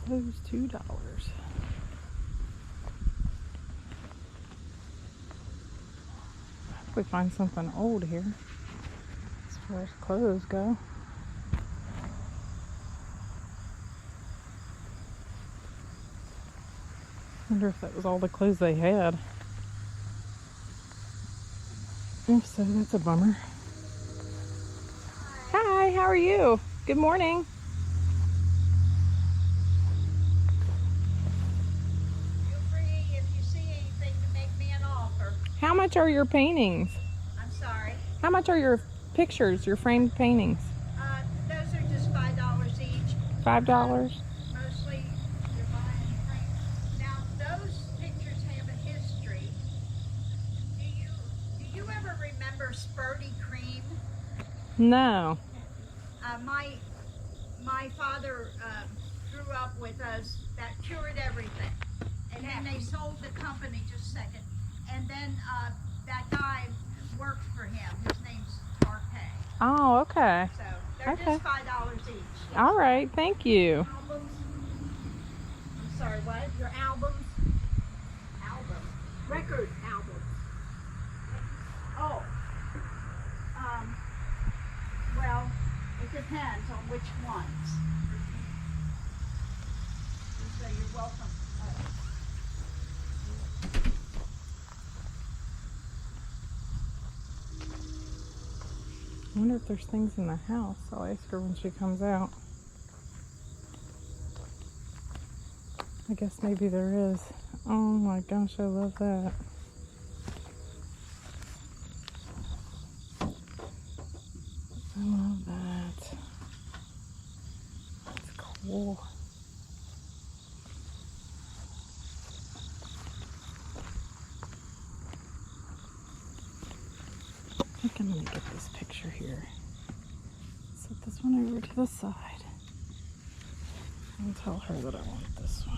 Clothes $2. Hope we find something old here as far as clothes go. Wonder if that was all the clothes they had. If so, that's a bummer. Hi, how are you? Good morning. Feel free if you see anything to make me an offer. How much are your paintings? I'm sorry. How much are your pictures, your framed paintings? Those are just $5 each. $5? Mostly you're buying frames. Now those pictures have a history. Do you ever remember Spurdy Cream? No. My father grew up with us. That cured everything. And then they sold the company just a second. And then that guy worked for him. His name's Tarpey. Oh, okay. So they're just $5 each. All right, thank you. Albums. I'm sorry, what? Your albums? Albums. Record albums. Oh. Well, it depends on which ones. So you're welcome. I wonder if there's things in the house. I'll ask her when she comes out. I guess maybe there is. Oh my gosh, I love that. I love that. That's cool. I think I'm going to get this picture here. Set this one over to the side. And tell her that I want this one.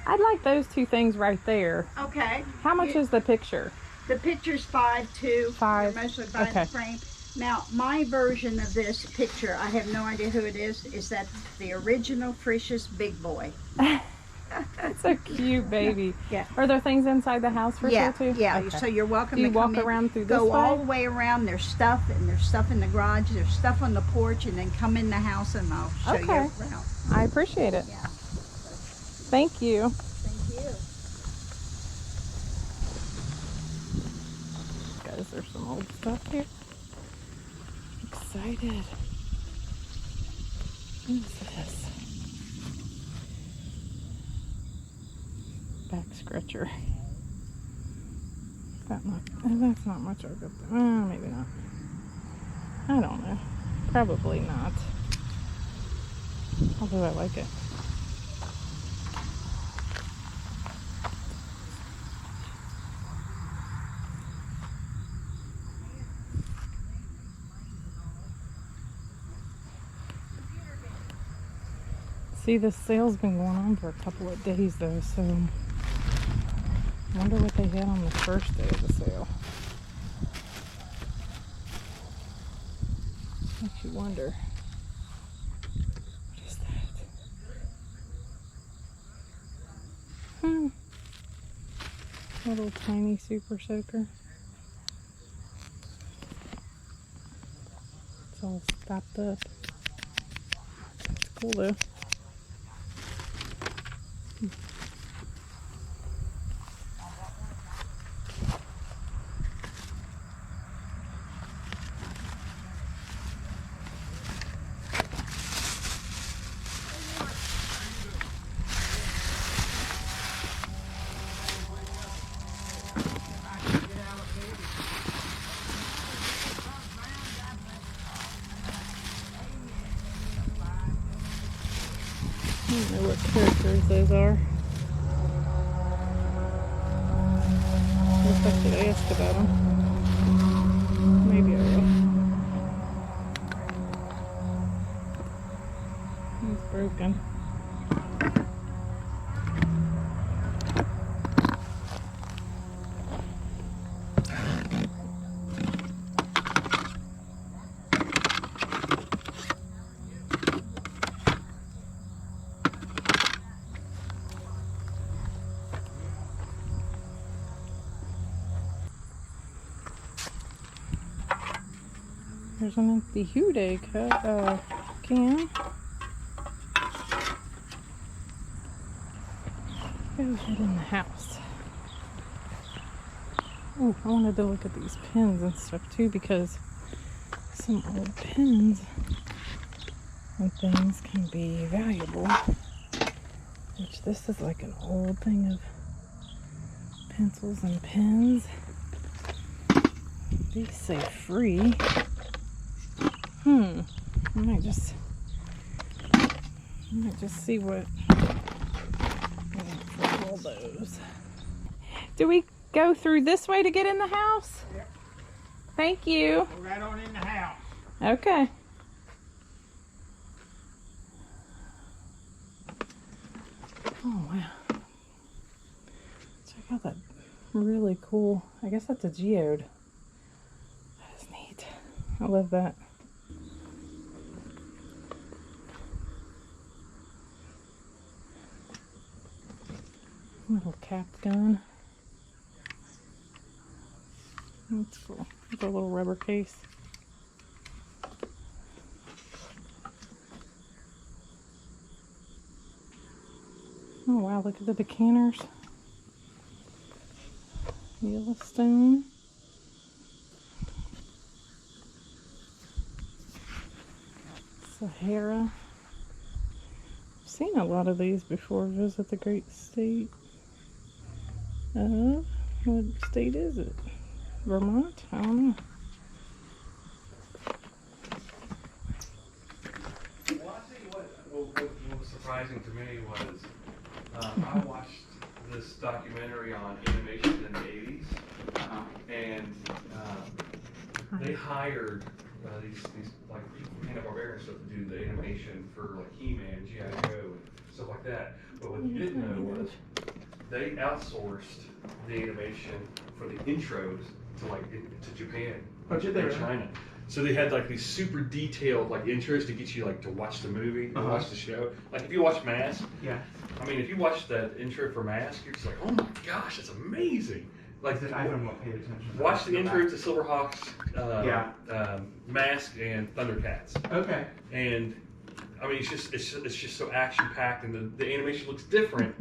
I'd like those two things right there. Okay. How much is the picture? The picture's $5 too. $5. You're mostly buying Okay. the frame. Now, my version of this picture, I have no idea who it is that the original Frisch's Big Boy. That's a cute baby. Yeah. Are there things inside the house for sale too? Yeah, Okay. so you're welcome Do you to come walk in, around through this go all way? the way around. There's stuff, and there's stuff in the garage. There's stuff on the porch, and then come in the house, and I'll show you Okay. around. I appreciate it. Yeah. Thank you. Thank you. Guys, there's some old stuff here. Excited. What is this? Back scratcher. That's not much I'll get there. Maybe not. I don't know. Probably not. Although I like it. See, this sale's been going on for a couple of days though, so I wonder what they had on the first day of the sale. Makes you wonder. What is that? Little tiny super soaker. It's all stopped up. It's cool though. I don't know what characters those are. if I should ask about them. Maybe I will. It's broken. There's an empty Hude can. Goes right in the house. Oh, I wanted to look at these pins and stuff too, because some old pins and things can be valuable. Which this is like an old thing of pencils and pens. These say free. I might just see what for all those. Do we go through this way to get in the house? Yep. Thank you. Go right on in the house. Okay. Oh wow. Check out that really cool, I guess that's a geode. That is neat. I love that. Little cap gun. That's cool. It's a little rubber case. Oh wow, look at the decanters. Yellowstone. Sahara. I've seen a lot of these before. Visit the great state of, what state is it? Vermont? I don't know. Well, I'll tell you what was surprising to me was I watched this documentary on animation in the 80s, and they hired these like Hanna-Barbera stuff to do the animation for like He-Man, G.I. Joe, and stuff like that. But what you didn't know was they outsourced the animation for the intros to Japan and China. So they had like these super detailed like intros to get you like to watch the movie and watch the show. Like if you watch Mask, I mean if you watch that intro for Mask, you're just like, oh my gosh, that's amazing. Like I haven't paid attention. watch the intro to Silverhawks, Mask, and Thundercats. Okay. And I mean it's just so action packed, and the animation looks different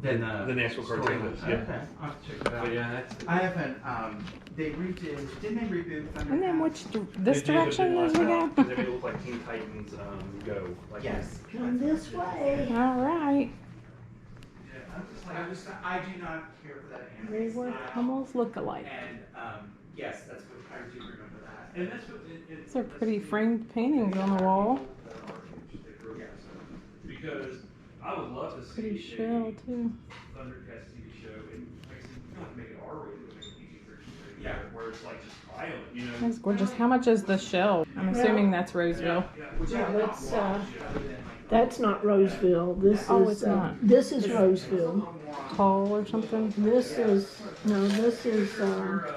Than than the actual cartoon does. Yeah. Okay, I'll have to check that out. But yeah, that's. I haven't. They redid. Didn't they reboot Thundercats? And then this direction as we go? They made it look like Teen Titans Go. Like Yes. Come this way. All right. Yeah, I'm just like, I do not care for that They anime were style. almost look-alike. And yes, that's what I do remember that. and that's what These are pretty framed paintings on the wall. Because I would love to see Pretty a shell too. Thundercats TV show, and like I said, you don't have to make it R-rated, but make it PG-13, Yeah. where it's like just violent, you know. That's gorgeous. How much is the shell? I'm assuming that's Roseville. Yeah, that's not Roseville. This Oh, is it's not. this is Roseville. Hall or something? This is this is Your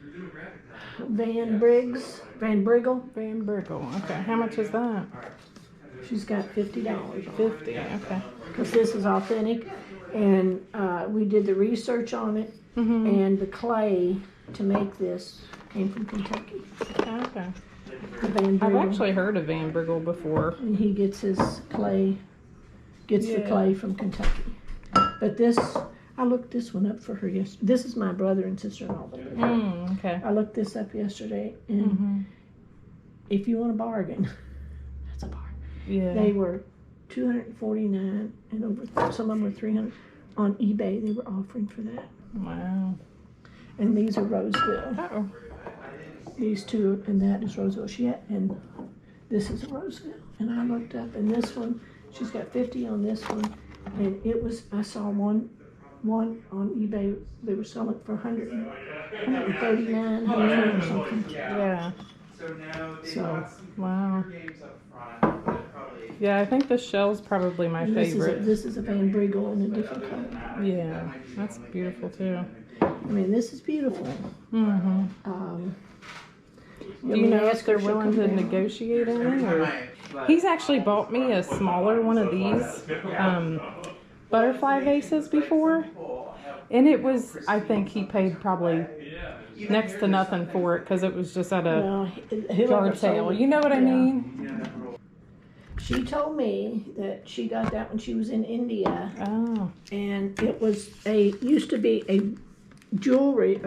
demographic Van Briggs, Van Briggle. Van Berkel. Okay. How much is that? She's got $50 $50. Okay. because this is authentic, and we did the research on it, and the clay to make this came from Kentucky. Okay. The Van I've Briggle. actually heard of Van Briggle before. And he gets his clay, the Yeah. clay from Kentucky. But this, I looked this one up for her yesterday. This is my brother and sister-in-law that live here. Okay. I looked this up yesterday, and if you want a bargain, that's a bargain. Yeah. They were $249, and over some of them were $300 on eBay. They were offering for that. Wow. And these are Roseville. Oh. These two, and that is Roseville. And this is Roseville. And I looked up, and this one, she's got 50 on this one, and it was. I saw one one on eBay, they were selling for 139, 100 or something. Yeah. So now they So, got some wow. computer games up front, but probably. Yeah, I think the shell's probably my And favorite. this is a Van Briegel in a different color. Yeah, that's beautiful too. I mean, this is beautiful. Mm-hmm. Do you know if they're willing to negotiate any? Or? He's actually bought me a smaller one of these butterfly vases before, and it was, I think he paid probably next to nothing for it because it was just at a yard sale. You know what I mean? She told me that she got that when she was in India, Oh. and it was used to be a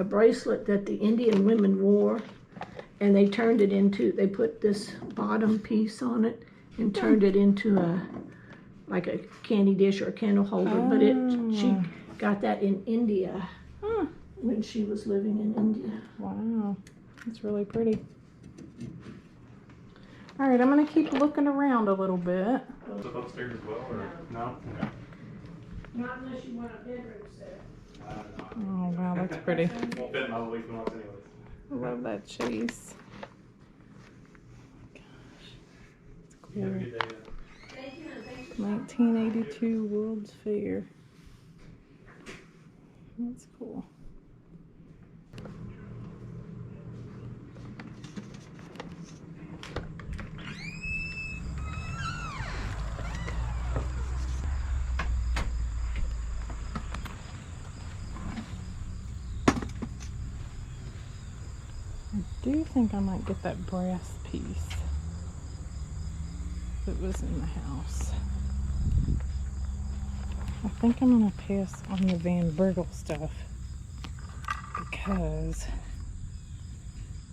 bracelet that the Indian women wore, and they turned it into, they put this bottom piece on it and turned it into like a candy dish or a candle holder. But she got that in India when she was living in India. Wow, that's really pretty. All right, I'm gonna keep looking around a little bit. Up upstairs as well, or no? Not unless you want a bedroom set. Oh wow, that's pretty. Won't fit in my living box anyways. I love that chase. Gosh, it's cool. Have a good day. 1982 World's Fair. That's cool. I do think I might get that brass piece that was in the house. I think I'm gonna pass on the Van Briegel stuff because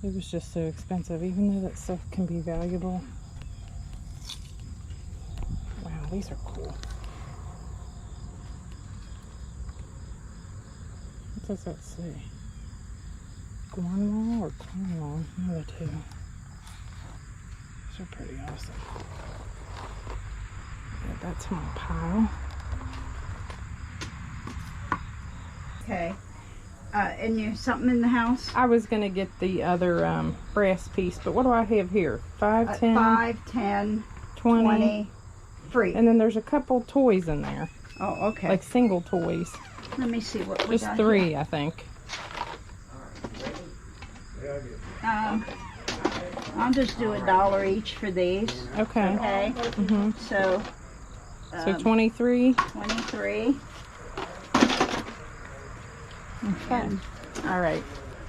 it was just so expensive, even though that stuff can be valuable. Wow, these are cool. What does that say? Cornwall or Cornwall? One of the two. These are pretty awesome. Add that to my pile. Okay. And you something in the house? I was gonna get the other brass piece, but what do I have here? 5, 10, 5, 10, 20, 20, free. and then there's a couple toys in there, Oh, okay. like single toys. Let me see what we Just got 3, I think. here. I'll just do $1 each for these. Okay. Okay. Mhm. So. So 23. 23. Okay. All right.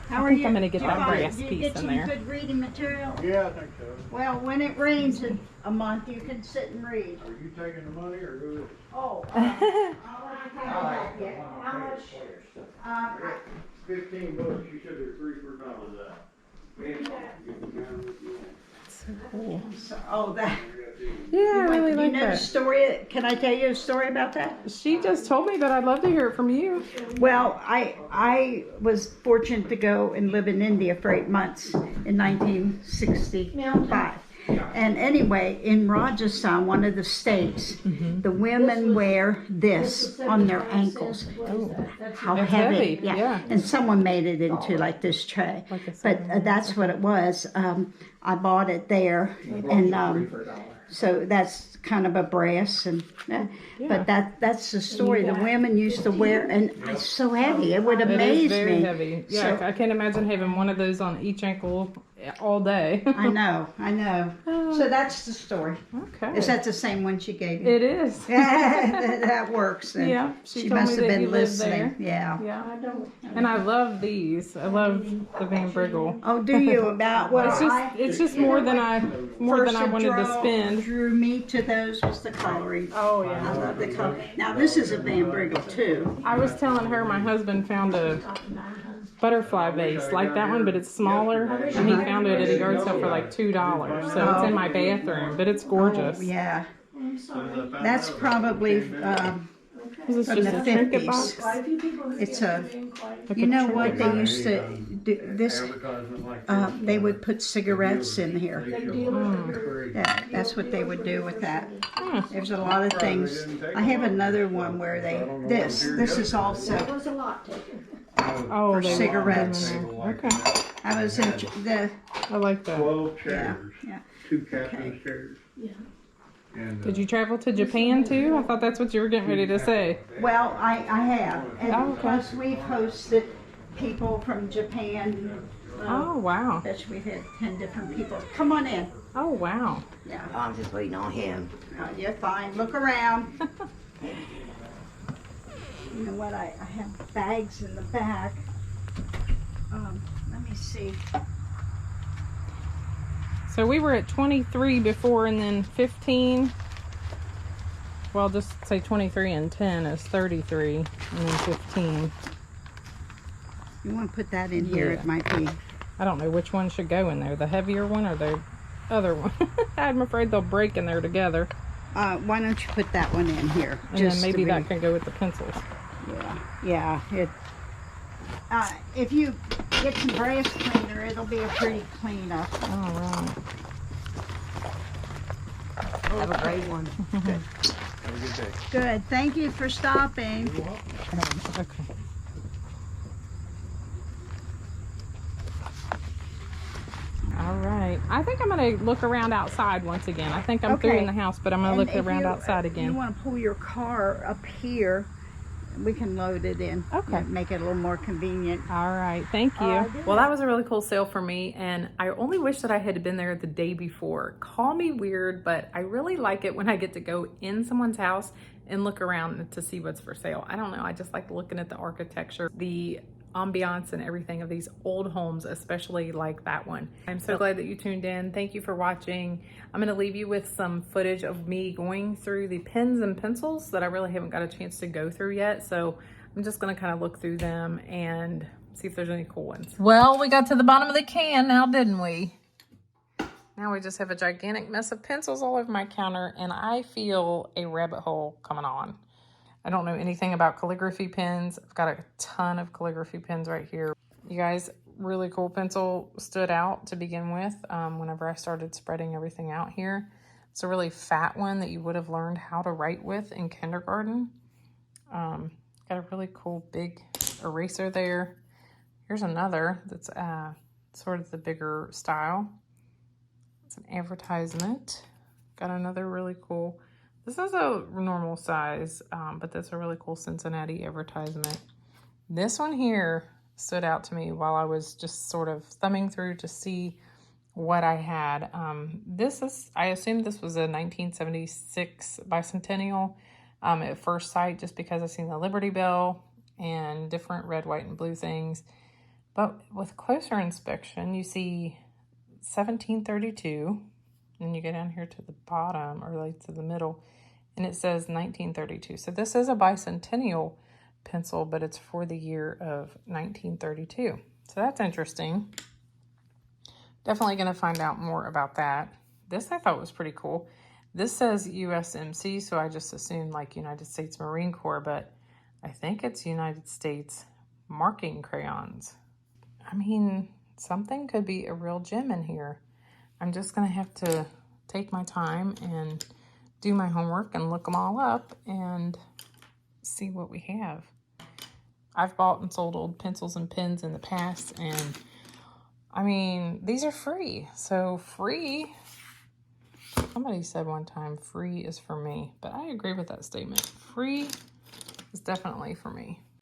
How I are think you? I'm gonna get You that find- brass do you piece get in some there. good reading material? Yeah, I think so. Well, when it rains in a month, you can sit and read. Are you taking the money or who is it? Oh. How much? 15 bucks, you said there's 3 for $1 out. So cool. Oh, that. Yeah, I really You like know the that. story? Can I tell you a story about that? She just told me, but I'd love to hear it from you. Well, I was fortunate to go and live in India for 8 months in 1965. And anyway, in Rajasthan, one of the states, the women wear this on their ankles. How It's heavy. heavy, yeah. And someone made it into like this tray. Like a But certain- that's what it was. I bought it there. And so that's kind of a brass. And But that's the story. The women used to wear, and it's so heavy. It would It amaze is very me. heavy. Yeah, So- I can't imagine having one of those on each ankle all day. I know. So that's the story. Okay. Is that the same one she gave you? It is. That works. Then. Yeah, she She told must me have that been you lived listening. there. Yeah. Yeah. And I love these. I love the Van Briegel. Oh, do you? About well, It's just more than I wanted to spend. Drew me to those was the coloring. Oh I yeah. love the color. Now this is a Van Briegel too. I was telling her my husband found a butterfly vase like that one, but it's smaller, and he found it at a yard sale for like $2. So it's in my bathroom, but it's gorgeous. Oh, yeah. That's probably Is this from just the a trinket 50s. box? It's a. Like You a know what trinket they box? used to this, Advertisement like this. they would put cigarettes in here. They show dealers it for free. Yeah, that's what they would do with that. Hmm. There's a lot of things. I have another one where this is There also, was a lot taken. Oh, For they want cigarettes. them in there. Okay. I was in the, I like that. 12 chairs, yeah. 2 captain's chairs. Yeah. And, Did you travel to Japan too? I thought that's what you were getting ready to say. Well, I have. And Oh, okay. plus we've hosted people from Japan. Oh, wow. That we've had 10 different people. Come on in. Oh, wow. Yeah. I'm just waiting on him. Oh, you're fine. Look around. You know what? I have bags in the back. Let me see. So we were at 23 before and then 15. Well, just say 23 and 10 is 33 and then 15. You want to put that in here? Yeah. It might be. I don't know which one should go in there, the heavier one or the other one. I'm afraid they'll break in there together. Why don't you put that one in here? And then to maybe be- that can go with the pencils. Yeah. It. If you get some brass cleaner, it'll be a pretty cleanup. All right. Have a great one. Have a good day. Good. Thank you for stopping. Okay. All right. I think I'm going to look around outside once again. I think I'm through Okay. in the house, but I'm going to look around outside You again. want to pull your car up here? We can load it in. Okay. Make it a little more convenient. All right, thank you. Well, that was a really cool sale for me, and I only wish that I had been there the day before. Call me weird, but I really like it when I get to go in someone's house and look around to see what's for sale. I don't know, I just like looking at the architecture, the ambiance and everything of these old homes, especially like that one. I'm so glad that you tuned in. Thank you for watching. I'm going to leave you with some footage of me going through the pens and pencils that I really haven't got a chance to go through yet. So I'm just going to kind of look through them and see if there's any cool ones. Well, we got to the bottom of the can now, didn't we? Now we just have a gigantic mess of pencils all over my counter, and I feel a rabbit hole coming on. I don't know anything about calligraphy pens. I've got a ton of calligraphy pens right here. You guys, really cool pencil stood out to begin with whenever I started spreading everything out here. It's a really fat one that you would have learned how to write with in kindergarten. Got a really cool big eraser there. Here's another that's sort of the bigger style. It's an advertisement. Got another really cool. This is a normal size, but that's a really cool Cincinnati advertisement. This one here stood out to me while I was just sort of thumbing through to see what I had. I assume this was a 1976 bicentennial at first sight, just because I've seen the Liberty Bell and different red, white, and blue things. But with closer inspection, you see 1732. Then you go down here to the bottom, or like to the middle, and it says 1932. So this is a bicentennial pencil, but it's for the year of 1932. So that's interesting. Definitely going to find out more about that. This I thought was pretty cool. This says USMC, so I just assumed like United States Marine Corps, but I think it's United States marking crayons. I mean, something could be a real gem in here. I'm just going to have to take my time and do my homework and look them all up and see what we have. I've bought and sold old pencils and pens in the past, and I mean, these are free. So free, somebody said one time, free is for me. But I agree with that statement. Free is definitely for me.